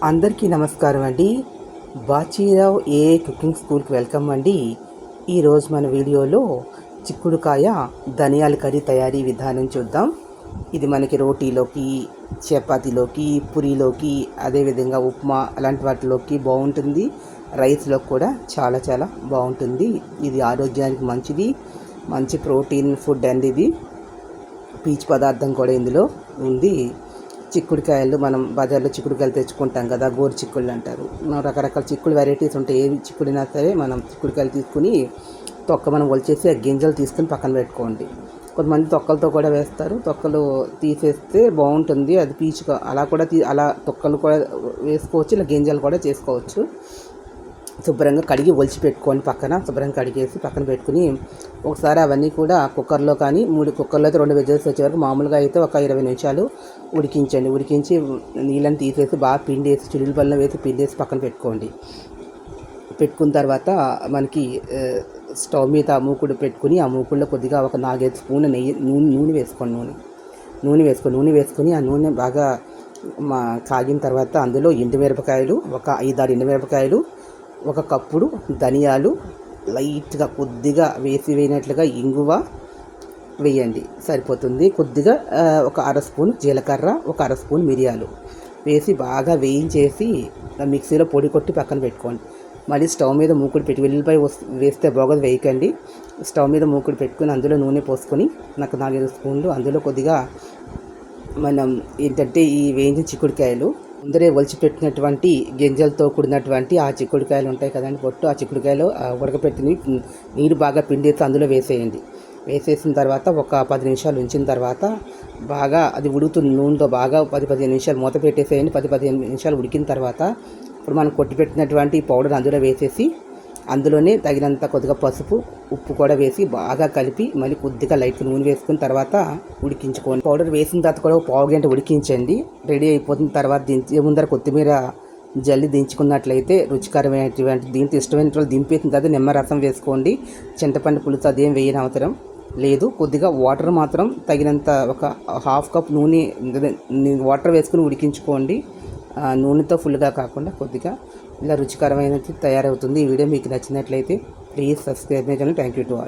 అందరికీ నమస్కారం అండి. బాచీరావు కుకింగ్ స్కూల్కి వెల్కమ్ అండి. ఈరోజు మన వీడియోలో చిక్కుడుకాయ ధనియాల కర్రీ తయారీ విధానం చూద్దాం. ఇది మనకి రోటీలోకి, చపాతీలోకి, పూరీలోకి, అదేవిధంగా ఉప్మా అలాంటి వాటిలోకి బాగుంటుంది. రైస్లోకి కూడా చాలా చాలా బాగుంటుంది. ఇది ఆరోగ్యానికి మంచిది, మంచి ప్రోటీన్ ఫుడ్ అండి. ఇది పీచు పదార్థం కూడా ఇందులో ఉంది. చిక్కుడుకాయలు మనం బజార్లో చిక్కుడుకాయలు తెచ్చుకుంటాం కదా, గోరు చిక్కుళ్ళు అంటారు. రకరకాల చిక్కుడు వెరైటీస్ ఉంటాయి. ఏవి చిక్కుడినా సరే మనం చిక్కుడుకాయలు తీసుకుని తొక్క మనం ఒలిచేసి ఆ గింజలు తీసుకుని పక్కన పెట్టుకోండి. కొంతమంది తొక్కలతో కూడా వేస్తారు. తొక్కలు తీసేస్తే బాగుంటుంది. అది పీచుగా అలా కూడా అలా తొక్కలు కూడా వేసుకోవచ్చు, ఇలా గింజలు కూడా చేసుకోవచ్చు. శుభ్రంగా కడిగి ఒలిచి పెట్టుకొని పక్కన శుభ్రంగా కడిగేసి పక్కన పెట్టుకుని ఒకసారి అవన్నీ కూడా కుక్కర్లో కానీ కుక్కర్లో అయితే 2 విజిల్స్ వచ్చే వరకు, మామూలుగా అయితే ఒక 20 నిమిషాలు ఉడికించండి. ఉడికించి నీళ్ళని తీసేసి బాగా పిండేసి చిల్లుల పళ్ళలో వేసి పిండేసి పక్కన పెట్టుకోండి. పెట్టుకున్న తర్వాత మనకి స్టవ్ మీద మూకుడు పెట్టుకుని ఆ మూకుడులో కొద్దిగా ఒక 4-5 స్పూన్ల నూనె వేసుకోండి. నూనె వేసుకొని ఆ నూనె బాగా కాగిన తర్వాత అందులో ఎండుమిరపకాయలు, ఒక 5-6 ఎండుమిరపకాయలు, ఒక కప్పుడు ధనియాలు లైట్గా కొద్దిగా వేసినట్లుగా ఇంగువ వేయండి, సరిపోతుంది. కొద్దిగా ఒక 1/2 స్పూన్ జీలకర్ర, ఒక 1/2 స్పూన్ మిరియాలు వేసి బాగా వేయించేసి మిక్సీలో పొడి కొట్టి పక్కన పెట్టుకోండి. మళ్ళీ స్టవ్ మీద మూకుడు పెట్టి, వెల్లుల్లిపాయ వేస్తే బాగోదు, వేయకండి. స్టవ్ మీద మూకుడు పెట్టుకుని అందులో నూనె పోసుకొని నాకు 4-5 స్పూన్లు అందులో కొద్దిగా మనం ఏంటంటే ఈ వేయించిన చిక్కుడుకాయలు ముందరే ఒలిచిపెట్టినటువంటి గింజలతో కూడినటువంటి ఆ చిక్కుడుకాయలు ఉంటాయి కదండి, పొట్టు, ఆ చిక్కుడుకాయలు ఉడకపెట్టిన నీరు బాగా పిండేసి అందులో వేసేయండి. వేసేసిన తర్వాత ఒక 10 నిమిషాలు ఉంచిన తర్వాత బాగా అది ఉడుకుతుంది. నూనెతో బాగా 10-15 నిమిషాలు మూత పెట్టేసేయండి. 10-15 నిమిషాలు ఉడికిన తర్వాత ఇప్పుడు మనం కొట్టిపెట్టినటువంటి పౌడర్ అందులో వేసేసి అందులోనే తగినంత కొద్దిగా పసుపు, ఉప్పు కూడా వేసి బాగా కలిపి మళ్ళీ కొద్దిగా లైట్ నూనె వేసుకున్న తర్వాత ఉడికించుకోండి. పౌడర్ వేసిన తర్వాత కూడా 1/4 గంట ఉడికించండి. రెడీ అయిపోతున్న తర్వాత దించే ముందర కొత్తిమీర జల్లి దించుకున్నట్లయితే రుచికరమైనటువంటి, దీంతో ఇష్టమైన వాళ్ళు దింపేసిన తర్వాత నిమ్మరసం వేసుకోండి. చింతపండు పులుసు అదేం వేయని అవసరం లేదు. కొద్దిగా వాటర్ మాత్రం తగినంత ఒక 1/2 కప్ నూనె వాటర్ వేసుకుని ఉడికించుకోండి. నూనెతో ఫుల్గా కాకుండా కొద్దిగా ఇలా రుచికరమైనది తయారవుతుంది. ఈ వీడియో మీకు నచ్చినట్లయితే please subscribe my channel. Thank you to all.